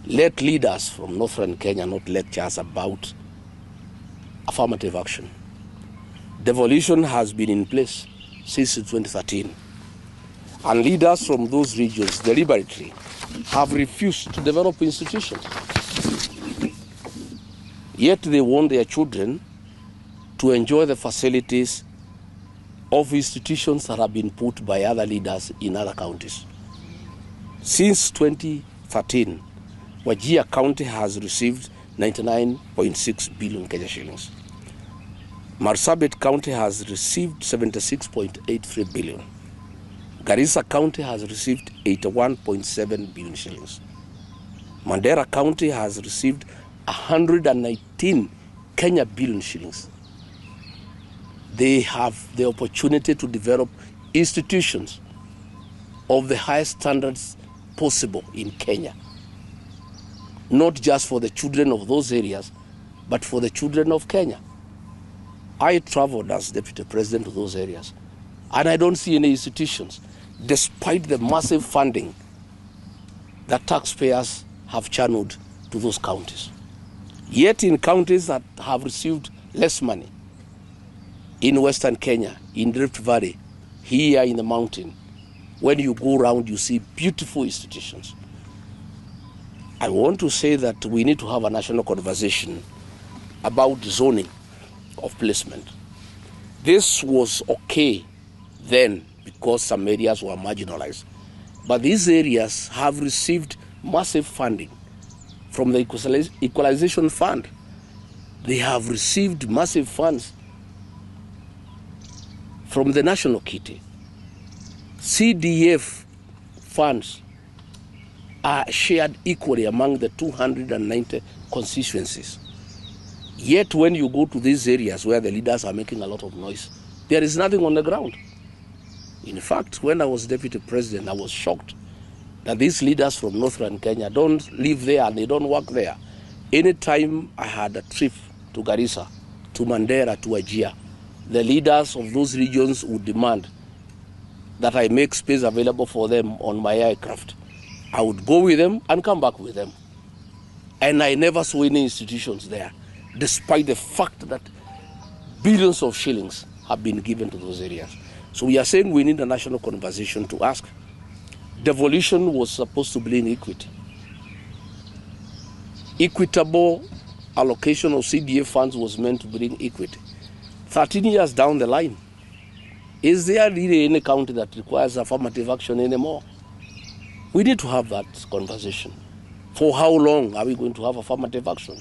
let leaders from northern Kenya not lecture us about affirmative action. Devolution has been in place since 2013, and leaders from those regions deliberately have refused to develop institutions. Yet they want their children to enjoy the facilities of institutions that have been put by other leaders in other counties. Since 2013, Wajir County has received 99.6 billion Kenya shillings. Marsabit County has received 76.83 billion. Garissa County has received 81.7 billion shillings. Mandera County has received 119 Kenya billion shillings. They have the opportunity to develop institutions of the highest standards possible in Kenya. Not just for the children of those areas, but for the children of Kenya. I traveled as deputy president to those areas, and I don't see any institutions, despite the massive funding that taxpayers have channeled to those counties. Yet in counties that have received less money, in Western Kenya, in Rift Valley, here in the mountain, when you go around, you see beautiful institutions. I want to say that we need to have a national conversation about zoning of placement. This was okay then because some areas were marginalized. But these areas have received massive funding from the Equalization Fund. They have received massive funds from the National Kitty. CDF funds are shared equally among the 290 constituencies. Yet when you go to these areas where the leaders are making a lot of noise, there is nothing on the ground. In fact, when I was deputy president, I was shocked that these leaders from northern Kenya don't live there and they don't work there. Anytime I had a trip to Garissa, to Mandera, to Wajir, the leaders of those regions would demand that I make space available for them on my aircraft. I would go with them and come back with them. And I never saw any institutions there, despite the fact that billions of shillings have been given to those areas. So we are saying we need a national conversation to ask. Devolution was supposed to bring equity. Equitable allocation of CDA funds was meant to bring equity. 13 years down the line, is there really any county that requires affirmative action anymore? We need to have that conversation. For how long are we going to have affirmative action?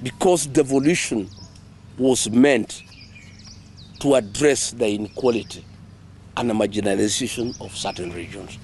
Because devolution was meant to address the inequality and the marginalization of certain regions.